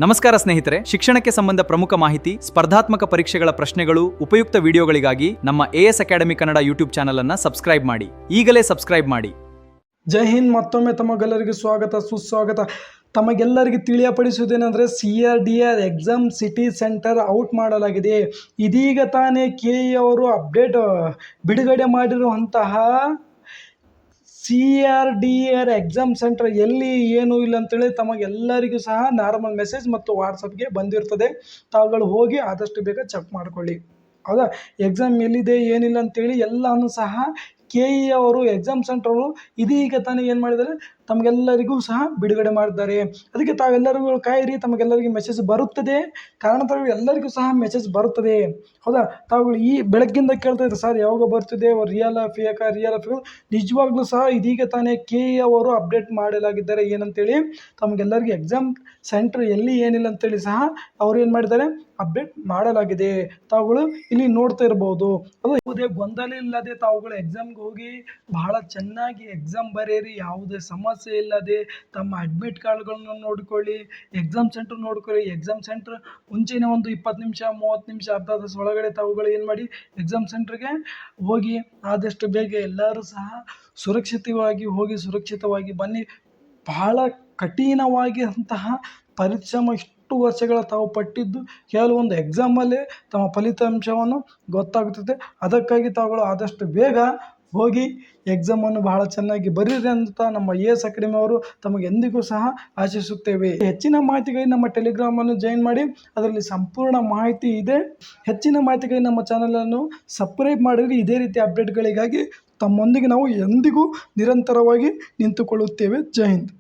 ನಮಸ್ಕಾರ ಸ್ನೇಹಿತರೆ, ಶಿಕ್ಷಣಕ್ಕೆ ಸಂಬಂಧ ಪ್ರಮುಖ ಮಾಹಿತಿ, ಸ್ಪರ್ಧಾತ್ಮಕ ಪರೀಕ್ಷೆಗಳ ಪ್ರಶ್ನೆಗಳು, ಉಪಯುಕ್ತ ವಿಡಿಯೋಗಳಿಗಾಗಿ ನಮ್ಮ AS academy Kannada YouTube channel ಅನ್ನು ಸಬ್ಸ್ಕ್ರೈಬ್ ಮಾಡಿ. ಈಗಲೇ ಸಬ್ಸ್ಕ್ರೈಬ್ ಮಾಡಿ. ಜೈ ಹಿಂದ್. ಮತ್ತೊಮ್ಮೆ ತಮಗೆಲ್ಲರಿಗೂ ಸ್ವಾಗತ ಸುಸ್ವಾಗತ. ತಮಗೆಲ್ಲರಿಗೂ ತಿಳಿಯಪಡಿಸುವುದೇನೆಂದರೆ CRDR exam city centre out ಮಾಡಲಾಗಿದೆ. ಇದೀಗ ತಾನೇ KE ಅವರು ಅಪ್ಡೇಟ್ ಬಿಡುಗಡೆ ಮಾಡಿರುವಂತಹ CRDR ಎಕ್ಸಾಮ್ ಸೆಂಟರ್ ಎಲ್ಲಿ ಏನು ಇಲ್ಲ ಅಂತೇಳಿ ತಮಗೆಲ್ಲರಿಗೂ ಸಹ ನಾರ್ಮಲ್ ಮೆಸೇಜ್ ಮತ್ತು ವಾಟ್ಸಪ್ಗೆ ಬಂದಿರ್ತದೆ. ತಾವುಗಳು ಹೋಗಿ ಆದಷ್ಟು ಬೇಗ ಚೆಕ್ ಮಾಡ್ಕೊಳ್ಳಿ. ಹೌದಾ, ಎಕ್ಸಾಮ್ ಎಲ್ಲಿದೆ ಏನಿಲ್ಲ ಅಂತೇಳಿ ಎಲ್ಲನೂ ಸಹ KE ಅವರು ಎಕ್ಸಾಮ್ ಸೆಂಟ್ರವರು ಇದೀಗ ತಾನೇ ಏನು ಮಾಡಿದ್ದಾರೆ, ತಮಗೆಲ್ಲರಿಗೂ ಸಹ ಬಿಡುಗಡೆ ಮಾಡಿದ್ದಾರೆ. ಅದಕ್ಕೆ ತಾವೆಲ್ಲರಿಗೂ ಕಾಯಿರಿ, ತಮಗೆಲ್ಲರಿಗೂ ಮೆಸೇಜ್ ಬರುತ್ತದೆ. ಕಾರಣ ಎಲ್ಲರಿಗೂ ಸಹ ಮೆಸೇಜ್ ಬರುತ್ತದೆ. ಹೌದಾ, ತಾವುಗಳು ಈ ಬೆಳಗ್ಗಿಂದ ಕೇಳ್ತಾ ಇದ್ದಾರೆ, ಸರ್ ಯಾವಾಗ ಬರ್ತಿದೆ, ರಿಯಲ್ ಫೇಕ ರಿಯಲ್ ಫೇಕ್. ನಿಜವಾಗ್ಲೂ ಸಹ ಇದೀಗ ತಾನೇ KE ಅವರು ಅಪ್ಡೇಟ್ ಮಾಡಲಾಗಿದ್ದಾರೆ. ಏನಂತೇಳಿ ತಮಗೆಲ್ಲರಿಗೂ ಎಕ್ಸಾಮ್ ಸೆಂಟರ್ ಎಲ್ಲಿ ಏನಿಲ್ಲ ಅಂತೇಳಿ ಸಹ ಅವ್ರು ಏನು ಮಾಡಿದ್ದಾರೆ, ಅಪ್ಡೇಟ್ ಮಾಡಲಾಗಿದೆ. ತಾವುಗಳು ಇಲ್ಲಿ ನೋಡ್ತಾ ಇರಬಹುದು. ಅದು ಯಾವುದೇ ಗೊಂದಲ ಇಲ್ಲದೆ ತಾವುಗಳು ಎಕ್ಸಾಮ್ಗೆ ಹೋಗಿ ಬಹಳ ಚೆನ್ನಾಗಿ ಎಕ್ಸಾಮ್ ಬರೆಯಿರಿ. ಯಾವುದೇ ಸಮಸ್ಯೆ ಇಲ್ಲದೆ ತಮ್ಮ ಅಡ್ಮಿಟ್ ಕಾರ್ಡ್ಗಳನ್ನು ನೋಡ್ಕೊಳ್ಳಿ, ಎಕ್ಸಾಮ್ ಸೆಂಟರ್ ನೋಡ್ಕೊಳ್ಳಿ. ಎಕ್ಸಾಮ್ ಸೆಂಟರ್ ಮುಂಚೆನೇ ಒಂದು 20 ನಿಮಿಷ 30 ನಿಮಿಷ ಅರ್ಧ ತಾಸು ಒಳಗಡೆ ತಾವುಗಳು ಏನು ಮಾಡಿ ಎಕ್ಸಾಮ್ ಸೆಂಟರ್ಗೆ ಹೋಗಿ ಆದಷ್ಟು ಬೇಗ ಎಲ್ಲರೂ ಸಹ ಸುರಕ್ಷಿತವಾಗಿ ಹೋಗಿ ಸುರಕ್ಷಿತವಾಗಿ ಬನ್ನಿ. ಬಹಳ ಕಠಿಣವಾಗಿ ಅಂತಹ ಪರಿಶ್ರಮ ಇಷ್ಟು ವರ್ಷಗಳ ತಾವು ಪಟ್ಟಿದ್ದು ಕೆಲವೊಂದು ಎಕ್ಸಾಮಲ್ಲೇ ತಮ್ಮ ಫಲಿತಾಂಶವನ್ನು ಗೊತ್ತಾಗುತ್ತದೆ. ಅದಕ್ಕಾಗಿ ತಾವುಗಳು ಆದಷ್ಟು ಬೇಗ ಹೋಗಿ ಎಕ್ಸಾಮನ್ನು ಬಹಳ ಚೆನ್ನಾಗಿ ಬರೀರಿ ಅಂತ ನಮ್ಮ AS ಅಕಾಡೆಮಿ ಅವರು ತಮಗೆ ಎಂದಿಗೂ ಸಹ ಆಶಿಸುತ್ತೇವೆ. ಹೆಚ್ಚಿನ ಮಾಹಿತಿಗಾಗಿ ನಮ್ಮ ಟೆಲಿಗ್ರಾಮನ್ನು ಜಾಯಿನ್ ಮಾಡಿ, ಅದರಲ್ಲಿ ಸಂಪೂರ್ಣ ಮಾಹಿತಿ ಇದೆ. ಹೆಚ್ಚಿನ ಮಾಹಿತಿಗಾಗಿ ನಮ್ಮ ಚಾನಲನ್ನು ಸಬ್ಸ್ಕ್ರೈಬ್ ಮಾಡಿರಿ. ಇದೇ ರೀತಿ ಅಪ್ಡೇಟ್ಗಳಿಗಾಗಿ ತಮ್ಮೊಂದಿಗೆ ನಾವು ಎಂದಿಗೂ ನಿರಂತರವಾಗಿ ನಿಂತುಕೊಳ್ಳುತ್ತೇವೆ. ಜೈ ಹಿಂದ್.